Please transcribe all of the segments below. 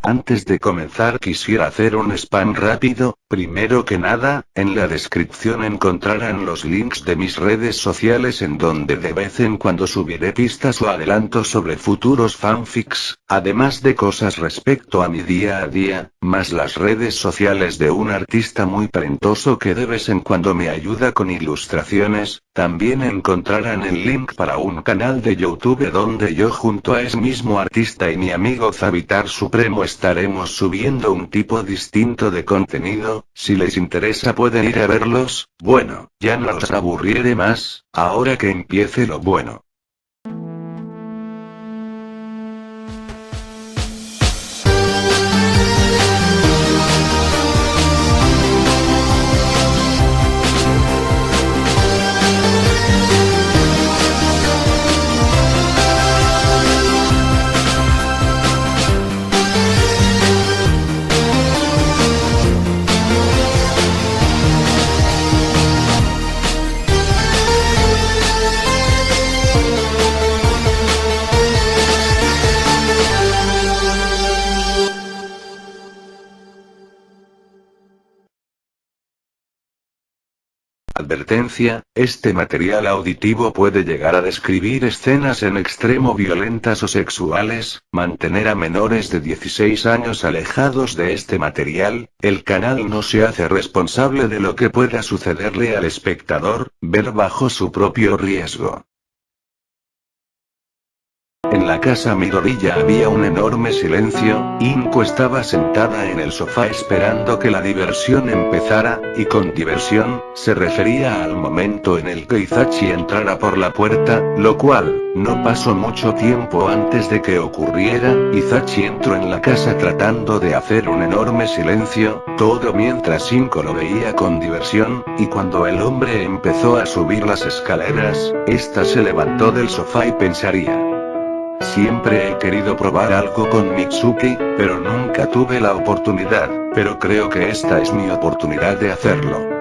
Antes de comenzar quisiera hacer un spam rápido. Primero que nada, en la descripción encontrarán los links de mis redes sociales en donde de vez en cuando subiré pistas o adelantos sobre futuros fanfics, además de cosas respecto a mi día a día, más las redes sociales de un artista muy talentoso que de vez en cuando me ayuda con ilustraciones. También encontrarán el link para un canal de YouTube donde yo junto a ese mismo artista y mi amigo Zavitar Supremo estaremos subiendo un tipo distinto de contenido. Si les interesa pueden ir a verlos. Bueno, ya no los aburriré más, ahora que empiece lo bueno. Advertencia, este material auditivo puede llegar a describir escenas en extremo violentas o sexuales. Mantener a menores de 16 años alejados de este material. El canal no se hace responsable de lo que pueda sucederle al espectador. Ver bajo su propio riesgo. En la casa Midorilla había un enorme silencio. Inko estaba sentada en el sofá esperando que la diversión empezara, y con diversión, se refería al momento en el que Izachi entrara por la puerta, lo cual, no pasó mucho tiempo antes de que ocurriera. Izachi entró en la casa tratando de hacer un enorme silencio, todo mientras Inko lo veía con diversión, y cuando el hombre empezó a subir las escaleras, esta se levantó del sofá y pensaría: siempre he querido probar algo con Mitsuki, pero nunca tuve la oportunidad, pero creo que esta es mi oportunidad de hacerlo.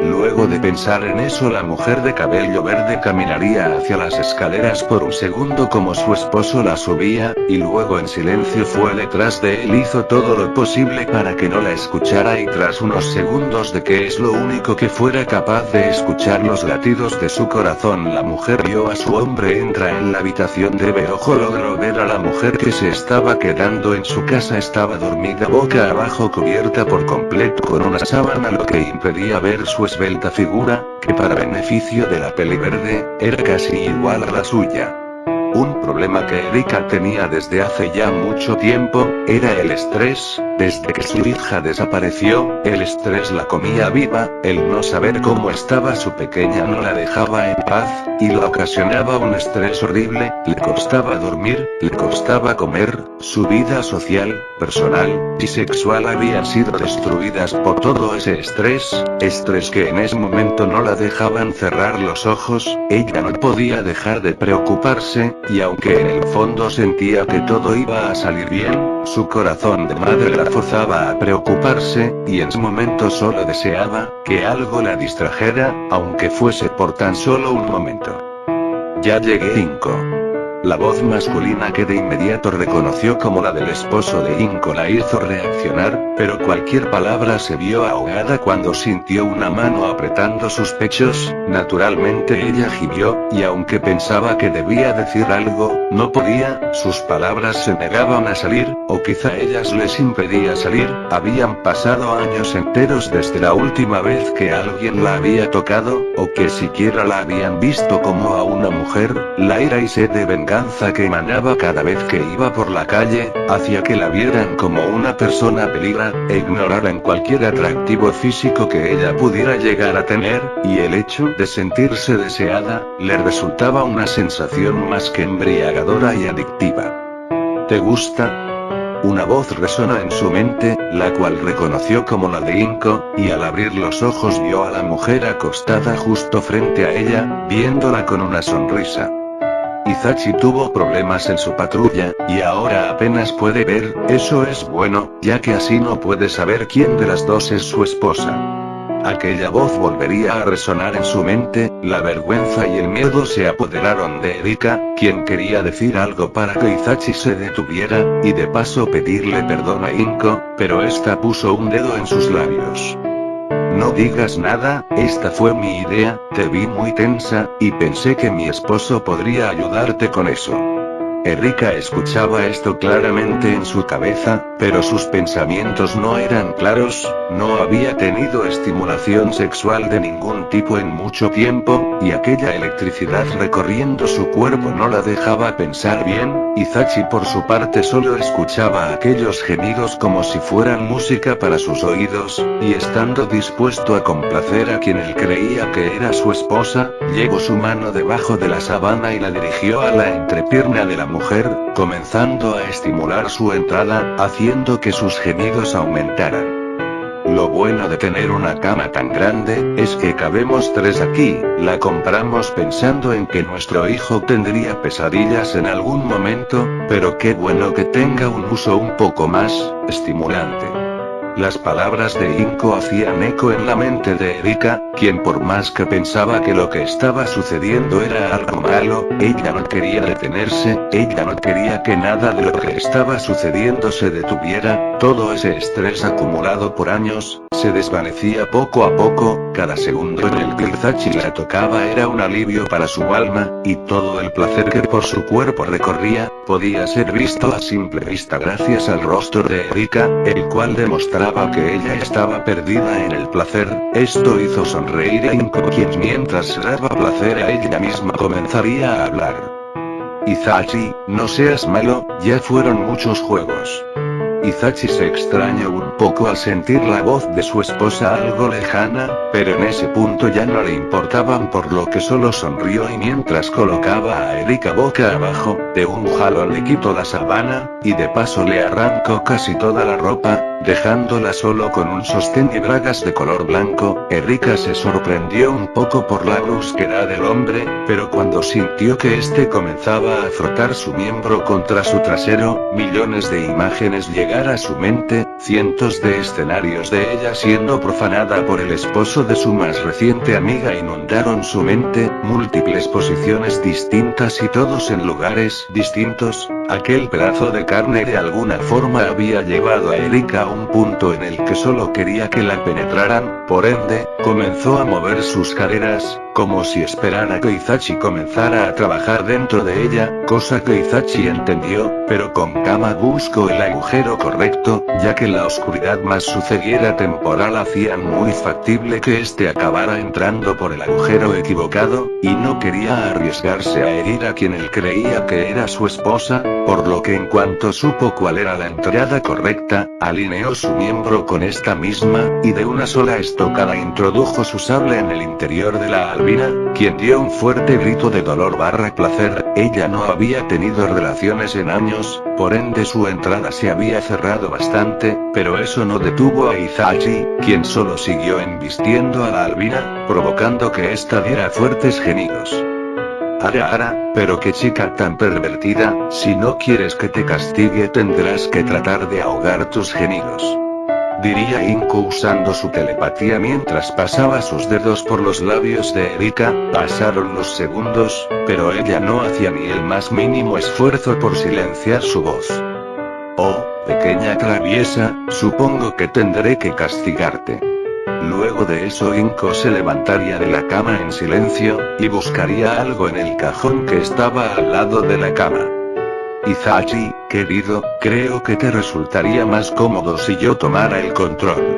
Luego de pensar en eso, la mujer de cabello verde caminaría hacia las escaleras por un segundo como su esposo la subía, y luego en silencio fue detrás de él. Hizo todo lo posible para que no la escuchara y tras unos segundos de que es lo único que fuera capaz de escuchar los latidos de su corazón, la mujer vio a su hombre entrar en la habitación. De reojo logró ver a la mujer que se estaba quedando en su casa. Estaba dormida boca abajo cubierta por completo con una sábana, lo que impedía ver su esbelta figura, que para beneficio de la peli verde, era casi igual a la suya. Un problema que Erika tenía desde hace ya mucho tiempo, era el estrés. Desde que su hija desapareció, el estrés la comía viva. El no saber cómo estaba su pequeña no la dejaba en paz, y le ocasionaba un estrés horrible. Le costaba dormir, le costaba comer, su vida social, personal y sexual habían sido destruidas por todo ese estrés que en ese momento no la dejaban cerrar los ojos. Ella no podía dejar de preocuparse, y aunque en el fondo sentía que todo iba a salir bien, su corazón de madre la forzaba a preocuparse, y en ese momento solo deseaba que algo la distrajera, aunque fuese por tan solo un momento. Ya llegué, Inko. La voz masculina que de inmediato reconoció como la del esposo de Inko la hizo reaccionar, pero cualquier palabra se vio ahogada cuando sintió una mano apretando sus pechos. Naturalmente ella gimió, y aunque pensaba que debía decir algo, no podía. Sus palabras se negaban a salir, o quizá ellas les impedía salir. Habían pasado años enteros desde la última vez que alguien la había tocado, o que siquiera la habían visto como a una mujer. La ira y sed de venganza que emanaba cada vez que iba por la calle, hacía que la vieran como una persona peligra, e ignoraran cualquier atractivo físico que ella pudiera llegar a tener, y el hecho de sentirse deseada, le resultaba una sensación más que embriagadora y adictiva. ¿Te gusta? Una voz resonó en su mente, la cual reconoció como la de Inko, y al abrir los ojos vio a la mujer acostada justo frente a ella, viéndola con una sonrisa. Izachi tuvo problemas en su patrulla, y ahora apenas puede ver. Eso es bueno, ya que así no puede saber quién de las dos es su esposa. Aquella voz volvería a resonar en su mente, la vergüenza y el miedo se apoderaron de Erika, quien quería decir algo para que Izachi se detuviera, y de paso pedirle perdón a Inko, pero esta puso un dedo en sus labios. No digas nada, esta fue mi idea, te vi muy tensa, y pensé que mi esposo podría ayudarte con eso. Erika escuchaba esto claramente en su cabeza, pero sus pensamientos no eran claros, no había tenido estimulación sexual de ningún tipo en mucho tiempo, y aquella electricidad recorriendo su cuerpo no la dejaba pensar bien. Izachi por su parte solo escuchaba aquellos gemidos como si fueran música para sus oídos, y estando dispuesto a complacer a quien él creía que era su esposa, llevó su mano debajo de la sábana y la dirigió a la entrepierna de la mujer, comenzando a estimular su entrada, haciendo que sus gemidos aumentaran. Lo bueno de tener una cama tan grande, es que cabemos 3 aquí, la compramos pensando en que nuestro hijo tendría pesadillas en algún momento, pero qué bueno que tenga un uso un poco más estimulante. Las palabras de Inko hacían eco en la mente de Erika, quien por más que pensaba que lo que estaba sucediendo era algo malo, ella no quería detenerse, ella no quería que nada de lo que estaba sucediendo se detuviera, todo ese estrés acumulado por años, se desvanecía poco a poco, cada segundo en el que Izachi la tocaba era un alivio para su alma, y todo el placer que por su cuerpo recorría, podía ser visto a simple vista gracias al rostro de Erika, el cual demostraba que ella estaba perdida en el placer. Esto hizo sonreír a Inko, quien mientras se daba placer a ella misma comenzaría a hablar. Izachi, no seas malo, ya fueron muchos juegos. Izachi se extrañó un poco al sentir la voz de su esposa algo lejana, pero en ese punto ya no le importaban, por lo que solo sonrió y mientras colocaba a Erika boca abajo, de un jalón le quitó la sábana, y de paso le arrancó casi toda la ropa, dejándola solo con un sostén y bragas de color blanco. Erika se sorprendió un poco por la brusquedad del hombre, pero cuando sintió que este comenzaba a frotar su miembro contra su trasero, millones de imágenes llegaron a su mente, cientos de escenarios de ella siendo profanada por el esposo de su más reciente amiga inundaron su mente, múltiples posiciones distintas y todos en lugares distintos. Aquel pedazo de carne de alguna forma había llevado a Erika a un punto en el que solo quería que la penetraran, por ende, comenzó a mover sus caderas, como si esperara que Izachi comenzara a trabajar dentro de ella, cosa que Izachi entendió, pero con calma buscó el agujero correcto, ya que la oscuridad más su ceguera temporal hacían muy factible que este acabara entrando por el agujero equivocado, y no quería arriesgarse a herir a quien él creía que era su esposa, por lo que en cuanto supo cuál era la entrada correcta, alineó su miembro con esta misma, y de una sola estocada introdujo su sable en el interior de la albina, quien dio un fuerte grito de dolor / placer. Ella no había tenido relaciones en años, por ende su entrada se había cerrado bastante, pero eso no detuvo a Izachi, quien solo siguió embistiendo a la albina, provocando que ésta diera fuertes gemidos. Ara, pero qué chica tan pervertida, si no quieres que te castigue tendrás que tratar de ahogar tus gemidos. Diría Inko usando su telepatía mientras pasaba sus dedos por los labios de Erika. Pasaron los segundos, pero ella no hacía ni el más mínimo esfuerzo por silenciar su voz. Oh, pequeña traviesa, supongo que tendré que castigarte. Luego de eso Inko se levantaría de la cama en silencio, y buscaría algo en el cajón que estaba al lado de la cama. Izachi, querido, creo que te resultaría más cómodo si yo tomara el control.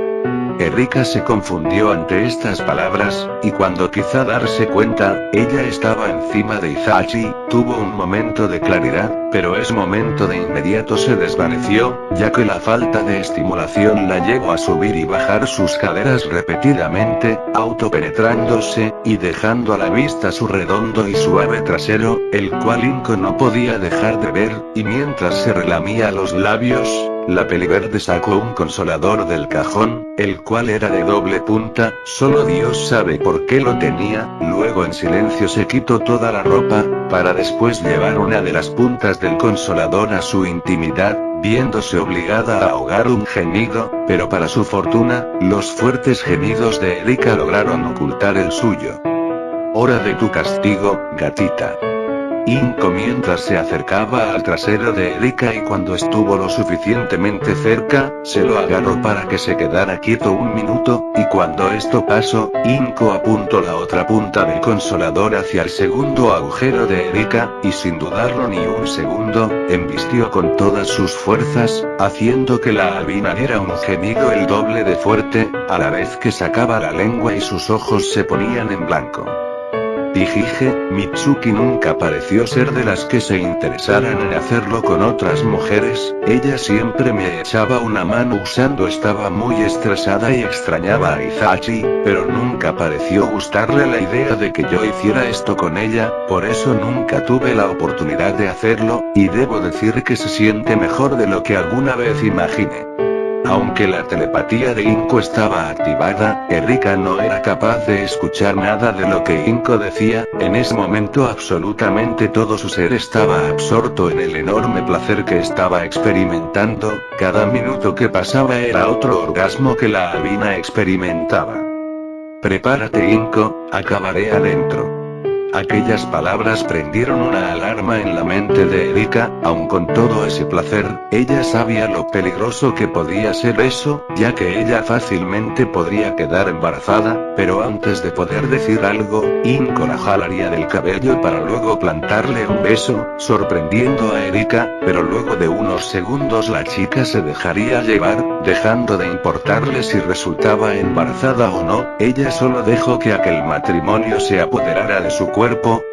Erika se confundió ante estas palabras, y cuando quizá darse cuenta, ella estaba encima de Izachi, tuvo un momento de claridad, pero ese momento de inmediato se desvaneció, ya que la falta de estimulación la llevó a subir y bajar sus caderas repetidamente, autopenetrándose, y dejando a la vista su redondo y suave trasero, el cual Inko no podía dejar de ver, y mientras se relamía los labios, la peliverde sacó un consolador del cajón, el cual era de doble punta, solo Dios sabe por qué lo tenía. Luego en silencio se quitó toda la ropa, para después llevar una de las puntas del consolador a su intimidad, viéndose obligada a ahogar un gemido, pero para su fortuna, los fuertes gemidos de Erika lograron ocultar el suyo. Hora de tu castigo, gatita. Inco mientras se acercaba al trasero de Erika y cuando estuvo lo suficientemente cerca, se lo agarró para que se quedara quieto un minuto, y cuando esto pasó, Inco apuntó la otra punta del consolador hacia el segundo agujero de Erika, y sin dudarlo ni un segundo, embistió con todas sus fuerzas, haciendo que la albina diera un gemido el doble de fuerte, a la vez que sacaba la lengua y sus ojos se ponían en blanco. Dijije, Mitsuki nunca pareció ser de las que se interesaran en hacerlo con otras mujeres, ella siempre me echaba una mano usando, estaba muy estresada y extrañaba a Hisachi, pero nunca pareció gustarle la idea de que yo hiciera esto con ella, por eso nunca tuve la oportunidad de hacerlo, y debo decir que se siente mejor de lo que alguna vez imaginé. Aunque la telepatía de Inco estaba activada, Erika no era capaz de escuchar nada de lo que Inco decía, en ese momento absolutamente todo su ser estaba absorto en el enorme placer que estaba experimentando, cada minuto que pasaba era otro orgasmo que la albina experimentaba. Prepárate Inco, acabaré adentro. Aquellas palabras prendieron una alarma en la mente de Erika, aun con todo ese placer, ella sabía lo peligroso que podía ser eso, ya que ella fácilmente podría quedar embarazada, pero antes de poder decir algo, Inco la jalaría del cabello para luego plantarle un beso, sorprendiendo a Erika, pero luego de unos segundos la chica se dejaría llevar, dejando de importarle si resultaba embarazada o no, ella solo dejó que aquel matrimonio se apoderara de su cuerpo.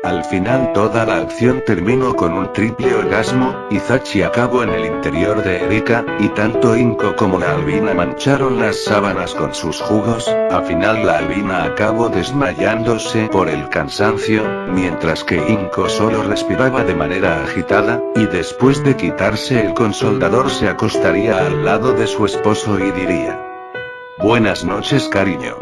Al final toda la acción terminó con un triple orgasmo, Hisachi acabó en el interior de Erika, y tanto Inco como la albina mancharon las sábanas con sus jugos, al final la albina acabó desmayándose por el cansancio, mientras que Inco solo respiraba de manera agitada, y después de quitarse el consolador se acostaría al lado de su esposo y diría: "Buenas noches cariño".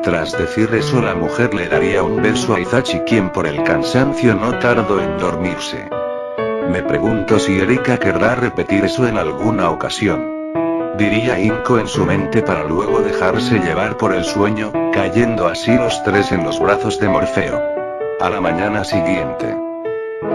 Tras decir eso la mujer le daría un beso a Hisachi, quien por el cansancio no tardó en dormirse. Me pregunto si Erika querrá repetir eso en alguna ocasión. Diría Inco en su mente para luego dejarse llevar por el sueño, cayendo así los tres en los brazos de Morfeo. A la mañana siguiente.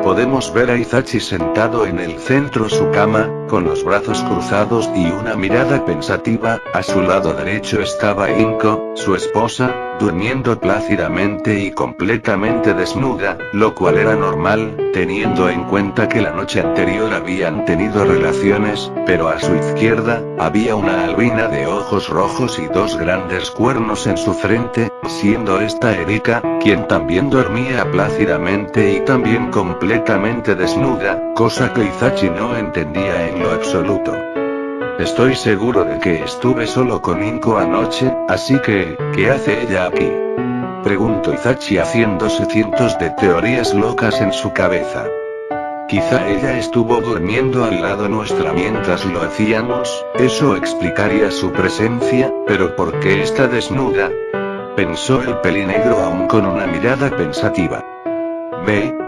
Podemos ver a Hisachi sentado en el centro de su cama, con los brazos cruzados y una mirada pensativa, a su lado derecho estaba Inco, su esposa, durmiendo plácidamente y completamente desnuda, lo cual era normal, teniendo en cuenta que la noche anterior habían tenido relaciones, pero a su izquierda, había una albina de ojos rojos y dos grandes cuernos en su frente, siendo esta Erika, quien también dormía plácidamente y también completamente desnuda, cosa que Hisachi no entendía en lo absoluto. Estoy seguro de que estuve solo con Inco anoche, así que, ¿qué hace ella aquí? Preguntó Hisachi haciéndose cientos de teorías locas en su cabeza. Quizá ella estuvo durmiendo al lado nuestra mientras lo hacíamos, eso explicaría su presencia, pero ¿por qué está desnuda? Pensó el pelinegro aún con una mirada pensativa.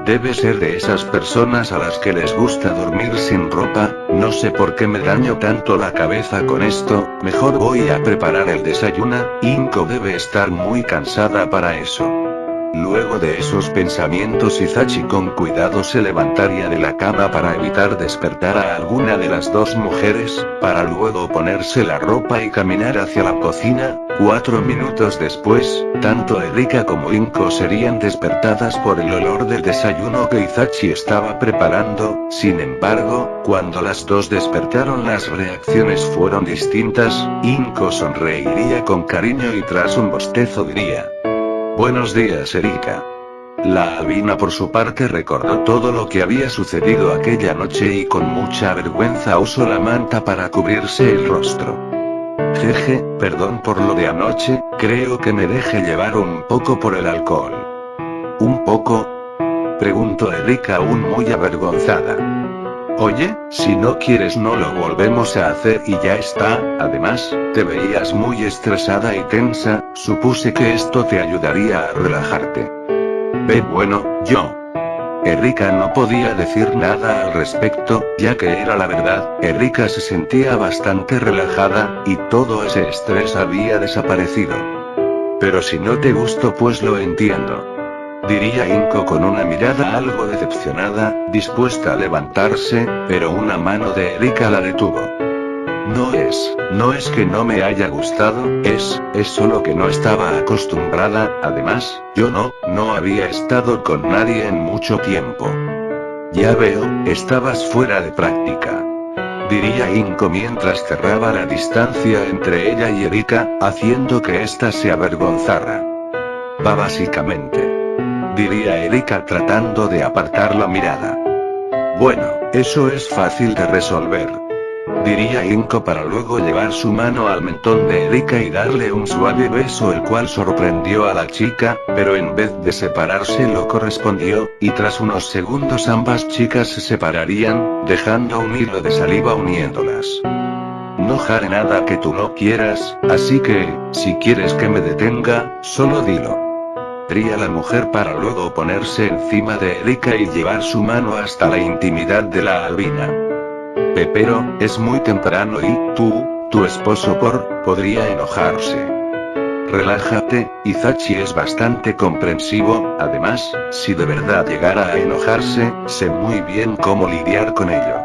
Debe ser de esas personas a las que les gusta dormir sin ropa, no sé por qué me daño tanto la cabeza con esto, mejor voy a preparar el desayuno, Inco debe estar muy cansada para eso. Luego de esos pensamientos Hisachi con cuidado se levantaría de la cama para evitar despertar a alguna de las dos mujeres, para luego ponerse la ropa y caminar hacia la cocina. 4 minutos después, tanto Erika como Inco serían despertadas por el olor del desayuno que Hisachi estaba preparando, sin embargo, cuando las dos despertaron las reacciones fueron distintas, Inco sonreiría con cariño y tras un bostezo diría: "Buenos días Erika". La albina por su parte recordó todo lo que había sucedido aquella noche y con mucha vergüenza usó la manta para cubrirse el rostro. Jeje, perdón por lo de anoche, creo que me dejé llevar un poco por el alcohol. ¿Un poco?, preguntó Erika aún muy avergonzada. Oye, si no quieres no lo volvemos a hacer y ya está, además, te veías muy estresada y tensa, supuse que esto te ayudaría a relajarte. Bueno, yo Erika no podía decir nada al respecto, ya que era la verdad, Erika se sentía bastante relajada, y todo ese estrés había desaparecido. Pero si no te gusto pues lo entiendo. Diría Inko con una mirada algo decepcionada, dispuesta a levantarse, pero una mano de Erika la detuvo. No es que no me haya gustado, es solo que no estaba acostumbrada, además, yo no había estado con nadie en mucho tiempo. Ya veo, estabas fuera de práctica. Diría Inko mientras cerraba la distancia entre ella y Erika, haciendo que ésta se avergonzara. Básicamente. Diría Erika tratando de apartar la mirada. Bueno, eso es fácil de resolver. Diría Inko para luego llevar su mano al mentón de Erika y darle un suave beso, el cual sorprendió a la chica, pero en vez de separarse lo correspondió, y tras unos segundos ambas chicas se separarían, dejando un hilo de saliva uniéndolas. No haré nada que tú no quieras, así que, si quieres que me detenga, solo dilo. Diría la mujer para luego ponerse encima de Erika y llevar su mano hasta la intimidad de la albina. Pero, es muy temprano y, tu esposo podría enojarse. Relájate, Itachi es bastante comprensivo, además, si de verdad llegara a enojarse, sé muy bien cómo lidiar con ello.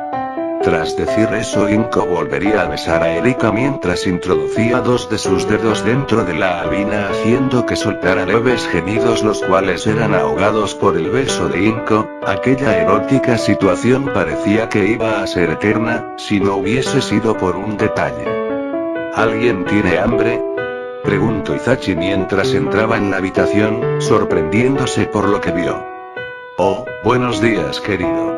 Tras decir eso, Inko volvería a besar a Erika mientras introducía dos de sus dedos dentro de la albina haciendo que soltara leves gemidos, los cuales eran ahogados por el beso de Inko. Aquella erótica situación parecía que iba a ser eterna, si no hubiese sido por un detalle. ¿Alguien tiene hambre?, preguntó Itachi mientras entraba en la habitación, sorprendiéndose por lo que vio. Oh, buenos días querido.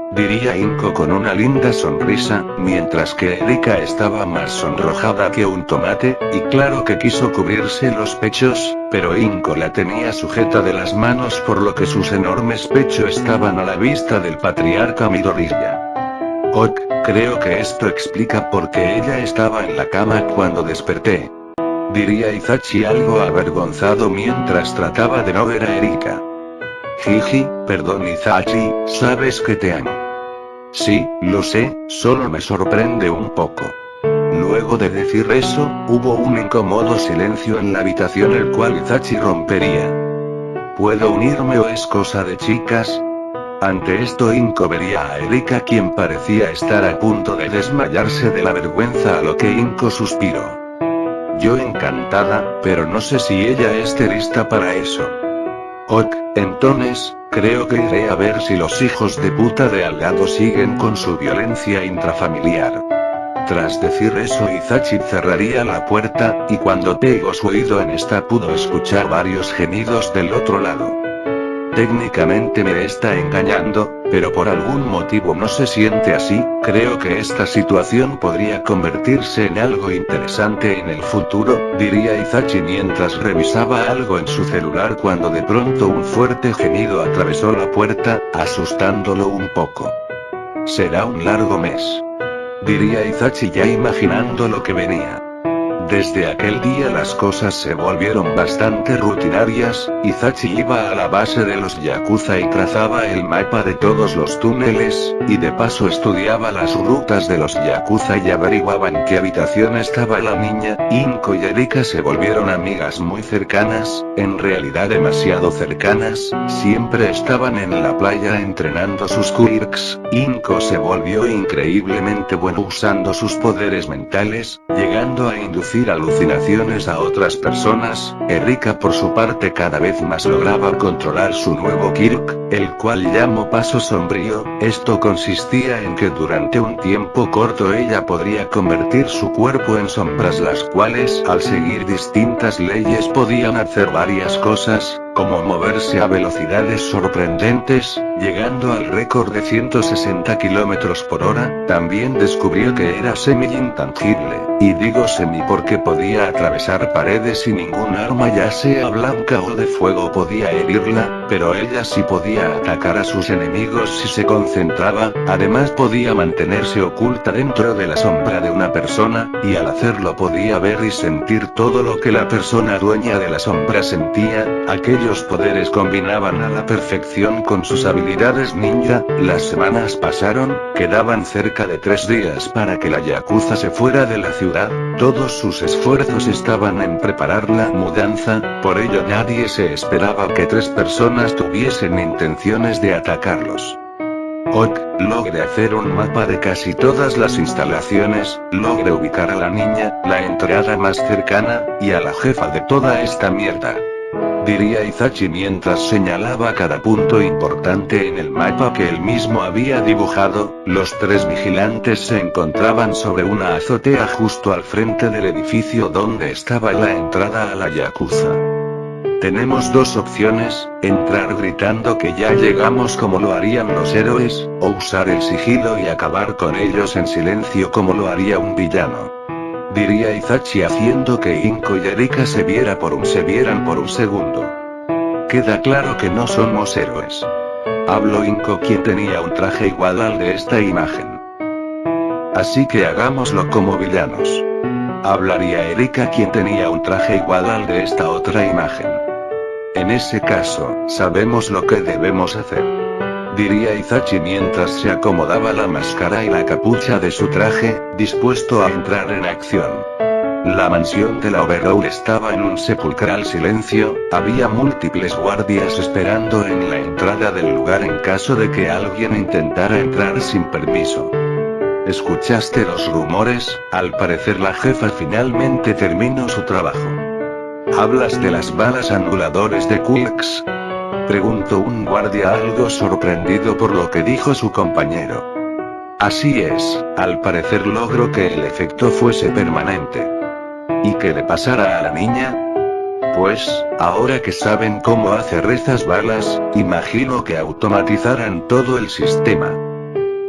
Diría Inko con una linda sonrisa, mientras que Erika estaba más sonrojada que un tomate, y claro que quiso cubrirse los pechos, pero Inko la tenía sujeta de las manos por lo que sus enormes pechos estaban a la vista del patriarca Midoriya. Ok, creo que esto explica por qué ella estaba en la cama cuando desperté. Diría Itachi algo avergonzado mientras trataba de no ver a Erika. Jiji, perdón Itachi, sabes que te amo. Sí, lo sé, solo me sorprende un poco. Luego de decir eso, hubo un incómodo silencio en la habitación, el cual Itachi rompería. ¿Puedo unirme o es cosa de chicas? Ante esto Inko vería a Erika, quien parecía estar a punto de desmayarse de la vergüenza, a lo que Inko suspiró. Yo encantada, pero no sé si ella esté lista para eso. Ok, entonces, creo que iré a ver si los hijos de puta de Algado siguen con su violencia intrafamiliar. Tras decir eso, Itachi cerraría la puerta, y cuando pegó su oído en esta pudo escuchar varios gemidos del otro lado. Técnicamente me está engañando, pero por algún motivo no se siente así. Creo que esta situación podría convertirse en algo interesante en el futuro, diría Itachi mientras revisaba algo en su celular, cuando de pronto un fuerte gemido atravesó la puerta, asustándolo un poco. Será un largo mes. Diría Itachi ya imaginando lo que venía. Desde aquel día las cosas se volvieron bastante rutinarias. Itachi iba a la base de los Yakuza y trazaba el mapa de todos los túneles, y de paso estudiaba las rutas de los Yakuza y averiguaba en qué habitación estaba la niña. Inko y Erika se volvieron amigas muy cercanas, en realidad demasiado cercanas, siempre estaban en la playa entrenando sus quirks. Inko se volvió increíblemente bueno usando sus poderes mentales, llegando a inducir alucinaciones a otras personas. Erika por su parte cada vez más lograba controlar su nuevo quirk, el cual llamó Paso Sombrío. Esto consistía en que durante un tiempo corto ella podría convertir su cuerpo en sombras, las cuales al seguir distintas leyes podían hacer varias cosas, como moverse a velocidades sorprendentes, llegando al récord de 160 km por hora. También descubrió que era semi-intangible, y digo semi porque podía atravesar paredes y ningún arma, ya sea blanca o de fuego, podía herirla, pero ella sí podía atacar a sus enemigos si se concentraba. Además podía mantenerse oculta dentro de la sombra de una persona, y al hacerlo podía ver y sentir todo lo que la persona dueña de la sombra sentía. Aquello cuyos poderes combinaban a la perfección con sus habilidades ninja. Las semanas pasaron, quedaban cerca de 3 días para que la Yakuza se fuera de la ciudad, todos sus esfuerzos estaban en preparar la mudanza, por ello nadie se esperaba que 3 personas tuviesen intenciones de atacarlos. Ok, logré hacer un mapa de casi todas las instalaciones, logré ubicar a la niña, la entrada más cercana, y a la jefa de toda esta mierda. Diría Itachi mientras señalaba cada punto importante en el mapa que él mismo había dibujado. Los 3 vigilantes se encontraban sobre una azotea justo al frente del edificio donde estaba la entrada a la Yakuza. Tenemos 2 opciones, entrar gritando que ya llegamos como lo harían los héroes, o usar el sigilo y acabar con ellos en silencio como lo haría un villano. Diría Itachi haciendo que Inko y Erika se vieran por un segundo. Queda claro que no somos héroes. Habló Inko, quien tenía un traje igual al de esta imagen. Así que hagámoslo como villanos. Hablaría Erika, quien tenía un traje igual al de esta otra imagen. En ese caso, sabemos lo que debemos hacer. Diría Itachi mientras se acomodaba la máscara y la capucha de su traje, dispuesto a entrar en acción. La mansión de la Overall estaba en un sepulcral silencio, había múltiples guardias esperando en la entrada del lugar en caso de que alguien intentara entrar sin permiso. ¿Escuchaste los rumores? Al parecer la jefa finalmente terminó su trabajo. ¿Hablas de las balas anuladores de Quilx? Preguntó un guardia algo sorprendido por lo que dijo su compañero. Así es, al parecer logró que el efecto fuese permanente. ¿Y qué le pasara a la niña? Pues, ahora que saben cómo hacer esas balas, imagino que automatizaran todo el sistema.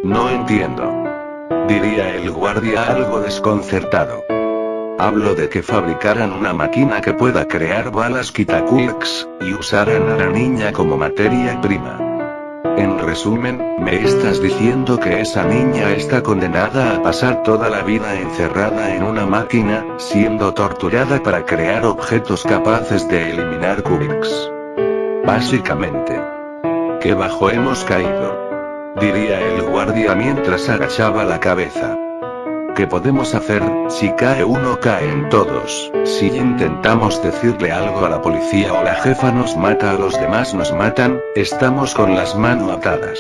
No entiendo. Diría el guardia algo desconcertado. Hablo de que fabricaran una máquina que pueda crear balas Quitaquilx, y usaran a la niña como materia prima. En resumen, me estás diciendo que esa niña está condenada a pasar toda la vida encerrada en una máquina, siendo torturada para crear objetos capaces de eliminar Quilx. Básicamente. ¡Qué bajo hemos caído! Diría el guardia mientras agachaba la cabeza. ¿Qué podemos hacer? Si cae uno caen todos. Si intentamos decirle algo a la policía o la jefa nos mata, a los demás nos matan, estamos con las manos atadas.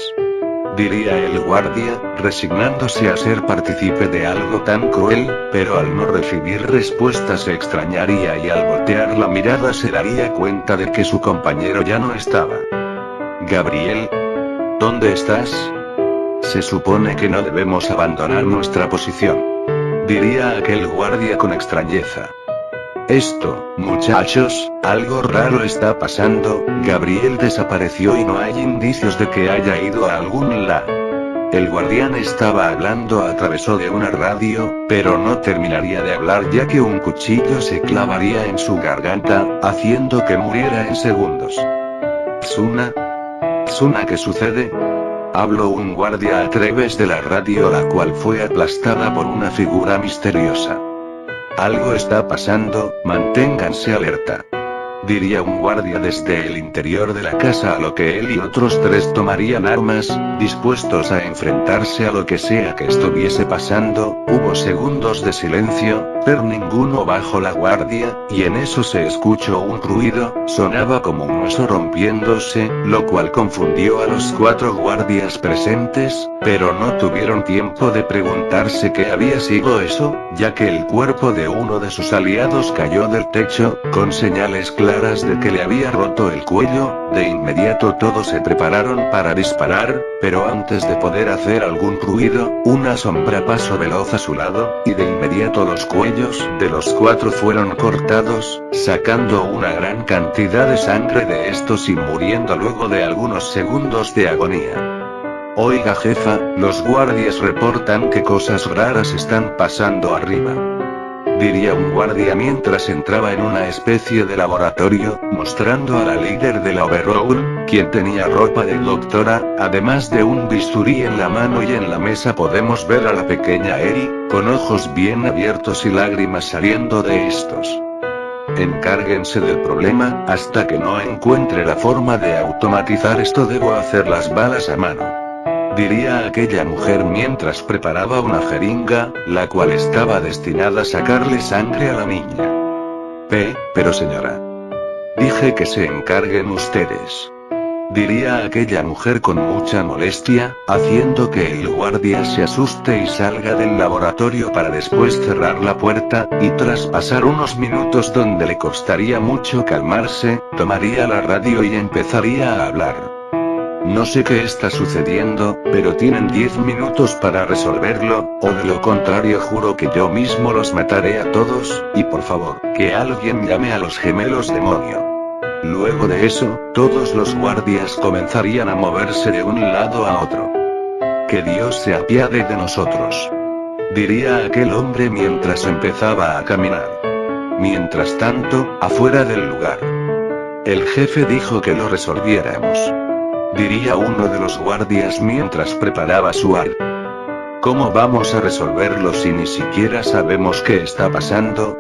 Diría el guardia, resignándose a ser partícipe de algo tan cruel, pero al no recibir respuesta se extrañaría y al voltear la mirada se daría cuenta de que su compañero ya no estaba. Gabriel, ¿dónde estás? Se supone que no debemos abandonar nuestra posición. Diría aquel guardia con extrañeza. Esto, muchachos, algo raro está pasando, Gabriel desapareció y no hay indicios de que haya ido a algún lado. El guardián estaba hablando a través de una radio, pero no terminaría de hablar ya que un cuchillo se clavaría en su garganta, haciendo que muriera en segundos. ¿Tsuna? ¿Tsuna qué sucede? Habló un guardia a través de la radio, la cual fue aplastada por una figura misteriosa. Algo está pasando, manténganse alerta. Diría un guardia desde el interior de la casa, a lo que él y otros 3 tomarían armas, dispuestos a enfrentarse a lo que sea que estuviese pasando. Hubo segundos de silencio, pero ninguno bajo la guardia, y en eso se escuchó un ruido, sonaba como un hueso rompiéndose, lo cual confundió a los 4 guardias presentes, pero no tuvieron tiempo de preguntarse qué había sido eso, ya que el cuerpo de uno de sus aliados cayó del techo, con señales claras de que le había roto el cuello. De inmediato todos se prepararon para disparar, pero antes de poder hacer algún ruido, una sombra pasó veloz a su lado, y de inmediato los cuellos de los 4 fueron cortados, sacando una gran cantidad de sangre de estos y muriendo luego de algunos segundos de agonía. Oiga jefa, los guardias reportan que cosas raras están pasando arriba. Diría un guardia mientras entraba en una especie de laboratorio, mostrando a la líder de la Overall, quien tenía ropa de doctora, además de un bisturí en la mano, y en la mesa podemos ver a la pequeña Eri, con ojos bien abiertos y lágrimas saliendo de estos. Encárguense del problema, hasta que no encuentre la forma de automatizar esto debo hacer las balas a mano. Diría aquella mujer mientras preparaba una jeringa, la cual estaba destinada a sacarle sangre a la niña. Pero señora. Dije que se encarguen ustedes. Diría aquella mujer con mucha molestia, haciendo que el guardia se asuste y salga del laboratorio para después cerrar la puerta, y tras pasar unos minutos donde le costaría mucho calmarse, tomaría la radio y empezaría a hablar. No sé qué está sucediendo, pero tienen 10 minutos para resolverlo, o de lo contrario juro que yo mismo los mataré a todos, y por favor, que alguien llame a los gemelos demonio. Luego de eso, todos los guardias comenzarían a moverse de un lado a otro. Que Dios se apiade de nosotros. Diría aquel hombre mientras empezaba a caminar. Mientras tanto, afuera del lugar. El jefe dijo que lo resolviéramos. Diría uno de los guardias mientras preparaba su arma. ¿Cómo vamos a resolverlo si ni siquiera sabemos qué está pasando?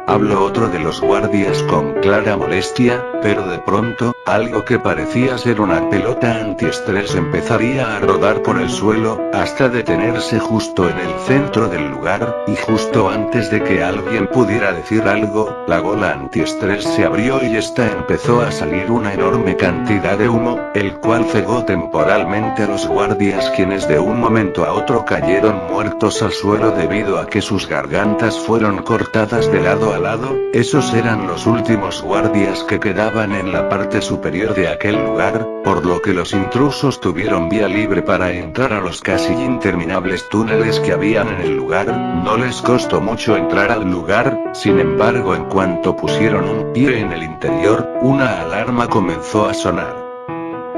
Habló otro de los guardias con clara molestia, pero de pronto, algo que parecía ser una pelota antiestrés empezaría a rodar por el suelo, hasta detenerse justo en el centro del lugar, y justo antes de que alguien pudiera decir algo, la gola antiestrés se abrió y esta empezó a salir una enorme cantidad de humo, el cual cegó temporalmente a los guardias quienes de un momento a otro cayeron muertos al suelo debido a que sus gargantas fueron cortadas de lado a lado. Esos eran los últimos guardias que quedaban en la parte superior de aquel lugar, por lo que los intrusos tuvieron vía libre para entrar a los casi interminables túneles que habían en el lugar. No les costó mucho entrar al lugar, sin embargo en cuanto pusieron un pie en el interior, una alarma comenzó a sonar.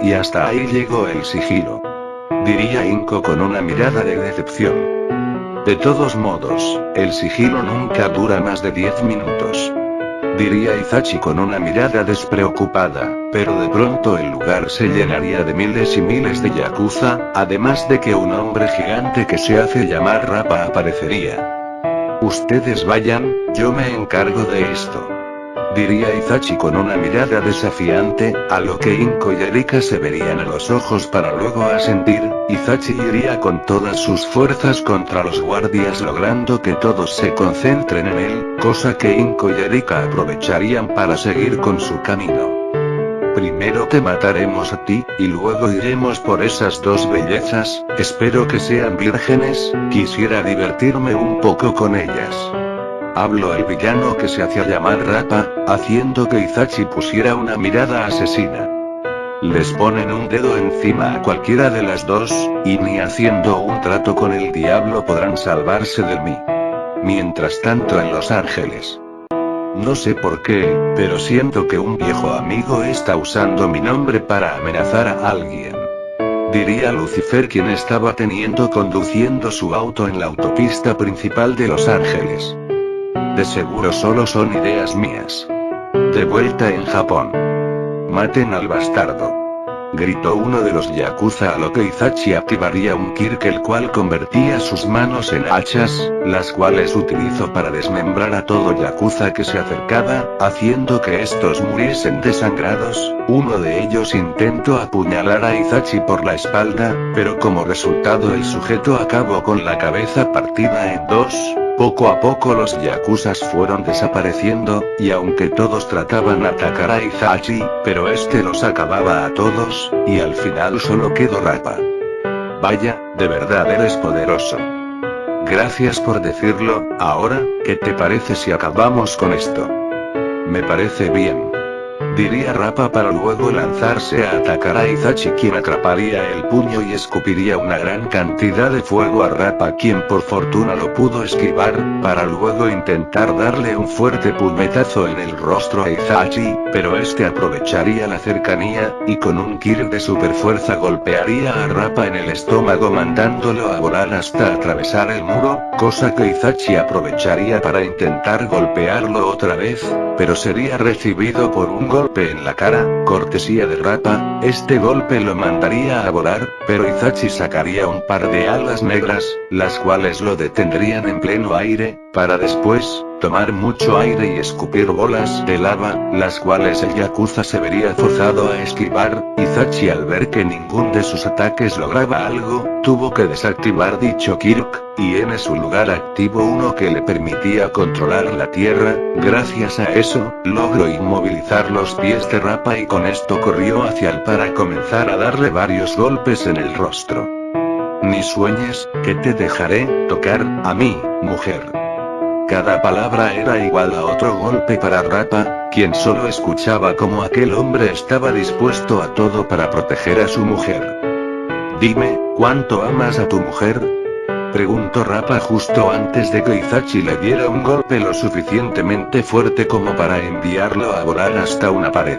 Y hasta ahí llegó el sigilo. Diría Inko con una mirada de decepción. De todos modos, el sigilo nunca dura más de 10 minutos. Diría Izachi con una mirada despreocupada, pero de pronto el lugar se llenaría de miles y miles de yakuza, además de que un hombre gigante que se hace llamar Rappa aparecería. Ustedes vayan, yo me encargo de esto. Diría Izachi con una mirada desafiante, a lo que Inko y Erika se verían a los ojos para luego asentir. Izachi iría con todas sus fuerzas contra los guardias logrando que todos se concentren en él, cosa que Inko y Erika aprovecharían para seguir con su camino. Primero te mataremos a ti, y luego iremos por esas dos bellezas, espero que sean vírgenes, quisiera divertirme un poco con ellas. Habló el villano que se hacía llamar Rappa, haciendo que Izachi pusiera una mirada asesina. Les ponen un dedo encima a cualquiera de las dos, y ni haciendo un trato con el diablo podrán salvarse de mí. Mientras tanto en Los Ángeles. No sé por qué, pero siento que un viejo amigo está usando mi nombre para amenazar a alguien. Diría Lucifer quien estaba conduciendo su auto en la autopista principal de Los Ángeles. De seguro solo son ideas mías. De vuelta en Japón. Maten al bastardo. Gritó uno de los yakuza a lo que Izachi activaría un kirk el cual convertía sus manos en hachas, las cuales utilizó para desmembrar a todo yakuza que se acercaba, haciendo que estos muriesen desangrados. Uno de ellos intentó apuñalar a Izachi por la espalda, pero como resultado el sujeto acabó con la cabeza partida en dos. Poco a poco los yakuzas fueron desapareciendo, y aunque todos trataban de atacar a Izachi, pero este los acababa a todos, y al final solo quedó Rappa. Vaya, de verdad eres poderoso. Gracias por decirlo. Ahora, ¿qué te parece si acabamos con esto? Me parece bien. Diría Rappa para luego lanzarse a atacar a Izachi quien atraparía el puño y escupiría una gran cantidad de fuego a Rappa quien por fortuna lo pudo esquivar, para luego intentar darle un fuerte puñetazo en el rostro a Izachi, pero este aprovecharía la cercanía, y con un kirk de superfuerza golpearía a Rappa en el estómago mandándolo a volar hasta atravesar el muro, cosa que Izachi aprovecharía para intentar golpearlo otra vez, pero sería recibido por un golpe en la cara, cortesía de Rappa. Este golpe lo mandaría a volar, pero Izachi sacaría un par de alas negras, las cuales lo detendrían en pleno aire, para después tomar mucho aire y escupir bolas de lava, las cuales el Yakuza se vería forzado a esquivar. Itachi, al ver que ningún de sus ataques lograba algo, tuvo que desactivar dicho Kirk, y en su lugar activó uno que le permitía controlar la tierra. Gracias a eso, logró inmovilizar los pies de Rappa y con esto corrió hacia él para comenzar a darle varios golpes en el rostro. Ni sueñes, que te dejaré tocar a mí, mujer. Cada palabra era igual a otro golpe para Rappa, quien solo escuchaba cómo aquel hombre estaba dispuesto a todo para proteger a su mujer. Dime, ¿cuánto amas a tu mujer? Preguntó Rappa justo antes de que Itachi le diera un golpe lo suficientemente fuerte como para enviarlo a volar hasta una pared.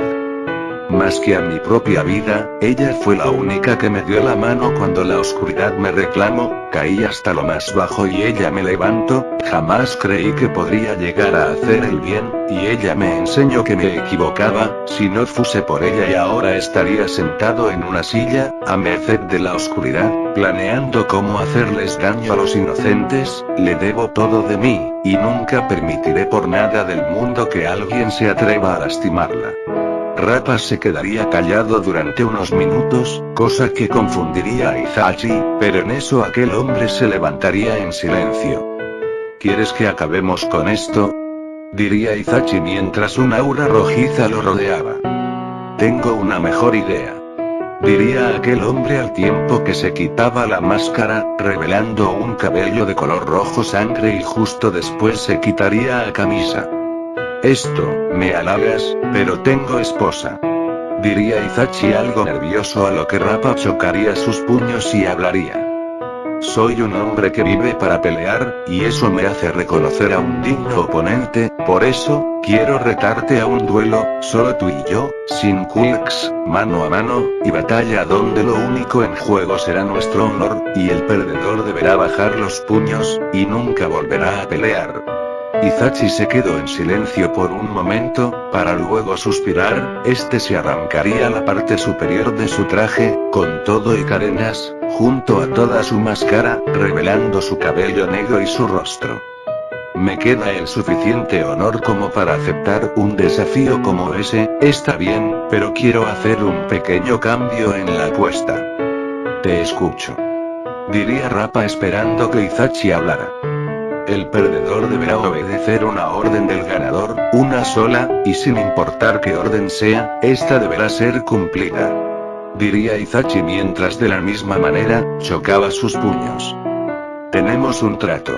Más que a mi propia vida, ella fue la única que me dio la mano cuando la oscuridad me reclamó, caí hasta lo más bajo y ella me levantó, jamás creí que podría llegar a hacer el bien, y ella me enseñó que me equivocaba, si no fuese por ella y ahora estaría sentado en una silla, a merced de la oscuridad, planeando cómo hacerles daño a los inocentes. Le debo todo de mí, y nunca permitiré por nada del mundo que alguien se atreva a lastimarla. Rappa se quedaría callado durante unos minutos, cosa que confundiría a Itachi, pero en eso aquel hombre se levantaría en silencio. ¿Quieres que acabemos con esto?, diría Itachi mientras una aura rojiza lo rodeaba. Tengo una mejor idea, diría aquel hombre al tiempo que se quitaba la máscara, revelando un cabello de color rojo sangre, y justo después se quitaría la camisa. Esto, me halagas, pero tengo esposa, diría Itachi algo nervioso, a lo que Rappa chocaría sus puños y hablaría. Soy un hombre que vive para pelear, y eso me hace reconocer a un digno oponente, por eso, quiero retarte a un duelo, solo tú y yo, sin quirks, mano a mano, y batalla donde lo único en juego será nuestro honor, y el perdedor deberá bajar los puños, y nunca volverá a pelear. Itachi se quedó en silencio por un momento, para luego suspirar. Se arrancaría la parte superior de su traje, con todo y cadenas, junto a toda su máscara, revelando su cabello negro y su rostro. Me queda el suficiente honor como para aceptar un desafío como ese. Está bien, pero quiero hacer un pequeño cambio en la apuesta. Te escucho, diría Rappa esperando que Itachi hablara. El perdedor deberá obedecer una orden del ganador, una sola, y sin importar qué orden sea, esta deberá ser cumplida, diría Itachi mientras de la misma manera, chocaba sus puños. Tenemos un trato,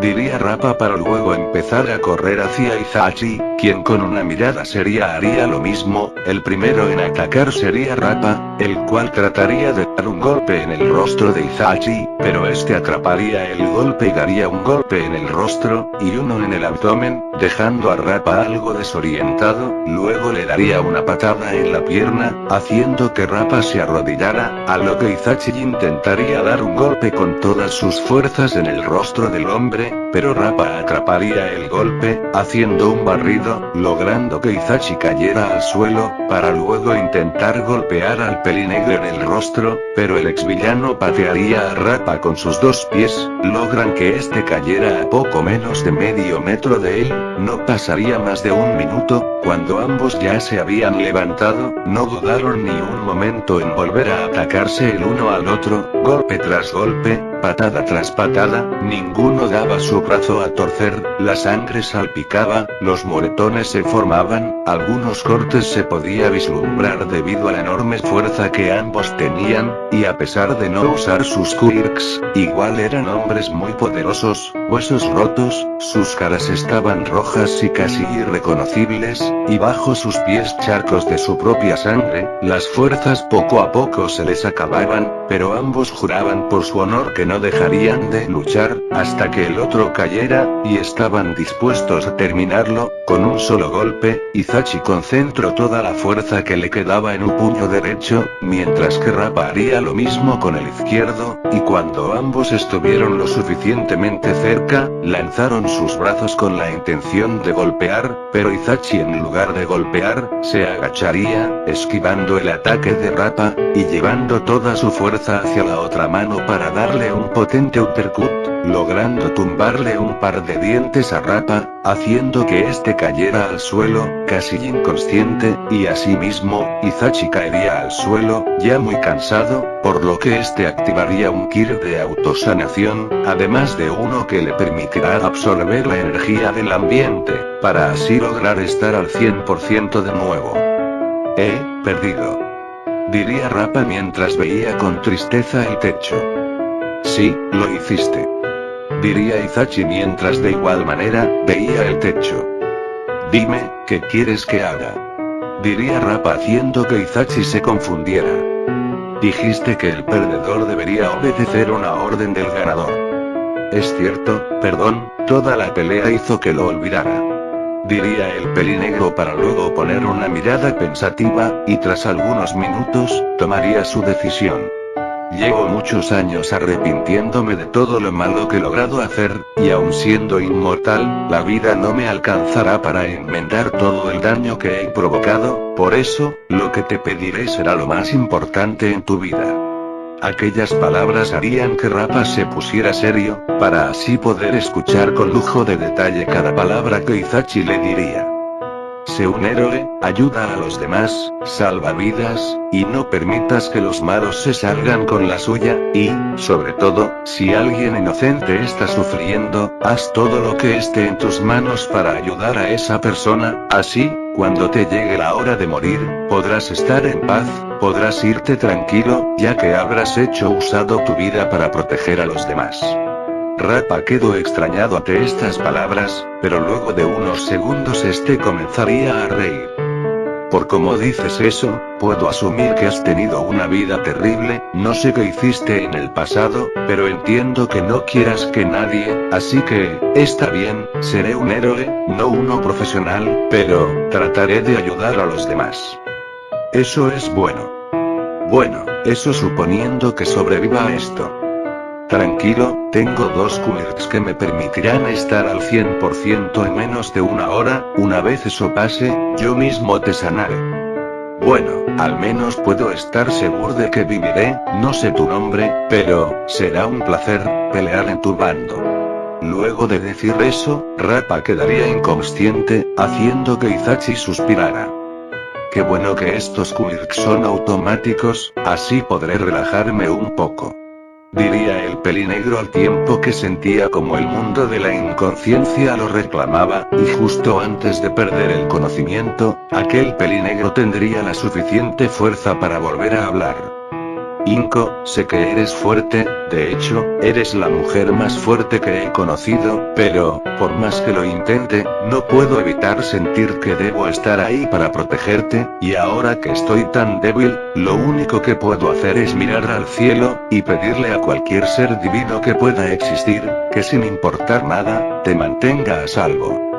diría Rappa para luego empezar a correr hacia Itachi, quien con una mirada seria haría lo mismo. El primero en atacar sería Rappa, el cual trataría de dar un golpe en el rostro de Itachi, pero atraparía el golpe y daría un golpe en el rostro, y uno en el abdomen, dejando a Rappa algo desorientado. Luego le daría una patada en la pierna, haciendo que Rappa se arrodillara, a lo que Itachi intentaría dar un golpe con todas sus fuerzas en el rostro del hombre, pero Rappa atraparía el golpe, haciendo un barrido, logrando que Itachi cayera al suelo, para luego intentar golpear al pelinegro en el rostro, pero el exvillano patearía a Rappa con sus dos pies, logran que cayera a poco menos de medio metro de él. No pasaría más de un minuto, cuando ambos ya se habían levantado, no dudaron ni un momento en volver a atacarse el uno al otro, golpe tras golpe, patada tras patada, ninguno daba su brazo a torcer, la sangre salpicaba, los moretones se formaban, algunos cortes se podía vislumbrar debido a la enorme fuerza que ambos tenían, y a pesar de no usar sus quirks, igual eran hombres muy poderosos, huesos rotos, sus caras estaban rojas y casi irreconocibles, y bajo sus pies charcos de su propia sangre. Las fuerzas poco a poco se les acababan, pero ambos juraban por su honor que no dejarían de luchar, hasta que el otro cayera, y estaban dispuestos a terminarlo, con un solo golpe. Itachi concentró toda la fuerza que le quedaba en un puño derecho, mientras que Rappa haría lo mismo con el izquierdo, y cuando ambos estuvieron lo suficientemente cerca, lanzaron sus brazos con la intención de golpear, pero Itachi en lugar de golpear, se agacharía, esquivando el ataque de Rappa, y llevando toda su fuerza hacia la otra mano para darle un potente uppercut, logrando tumbarle un par de dientes a Rappa, haciendo que este cayera al suelo, casi inconsciente, y asimismo, Itachi caería al suelo, ya muy cansado, por lo que este activaría un Kir de autosanación, además de uno que le permitirá absorber la energía del ambiente, para así lograr estar al 100% de nuevo. He perdido, diría Rappa mientras veía con tristeza el techo. Sí, lo hiciste, diría Itachi mientras de igual manera, veía el techo. Dime, ¿qué quieres que haga? Diría Rappa haciendo que Itachi se confundiera. Dijiste que el perdedor debería obedecer una orden del ganador. Es cierto, perdón, toda la pelea hizo que lo olvidara, diría el pelinegro para luego poner una mirada pensativa, y tras algunos minutos, tomaría su decisión. Llevo muchos años arrepintiéndome de todo lo malo que he logrado hacer, y aun siendo inmortal, la vida no me alcanzará para enmendar todo el daño que he provocado, por eso, lo que te pediré será lo más importante en tu vida. Aquellas palabras harían que Rappa se pusiera serio, para así poder escuchar con lujo de detalle cada palabra que Itachi le diría. Sé un héroe, ayuda a los demás, salva vidas, y no permitas que los malos se salgan con la suya, y, sobre todo, si alguien inocente está sufriendo, haz todo lo que esté en tus manos para ayudar a esa persona, así, cuando te llegue la hora de morir, podrás estar en paz, podrás irte tranquilo, ya que habrás usado tu vida para proteger a los demás. Rappa quedó extrañado ante estas palabras, pero luego de unos segundos comenzaría a reír. Por cómo dices eso, puedo asumir que has tenido una vida terrible, no sé qué hiciste en el pasado, pero entiendo que no quieras que nadie, así que, está bien, seré un héroe, no uno profesional, pero, trataré de ayudar a los demás. Eso es bueno. Bueno, eso suponiendo que sobreviva a esto. Tranquilo, tengo 2 quirks que me permitirán estar al 100% en menos de una hora, una vez eso pase, yo mismo te sanaré. Bueno, al menos puedo estar seguro de que viviré, no sé tu nombre, pero, será un placer, pelear en tu bando. Luego de decir eso, Rappa quedaría inconsciente, haciendo que Itachi suspirara. Qué bueno que estos quirks son automáticos, así podré relajarme un poco, diría el pelinegro al tiempo que sentía como el mundo de la inconsciencia lo reclamaba, y justo antes de perder el conocimiento, aquel pelinegro tendría la suficiente fuerza para volver a hablar. Inko, sé que eres fuerte, de hecho, eres la mujer más fuerte que he conocido, pero, por más que lo intente, no puedo evitar sentir que debo estar ahí para protegerte, y ahora que estoy tan débil, lo único que puedo hacer es mirar al cielo, y pedirle a cualquier ser divino que pueda existir, que sin importar nada, te mantenga a salvo.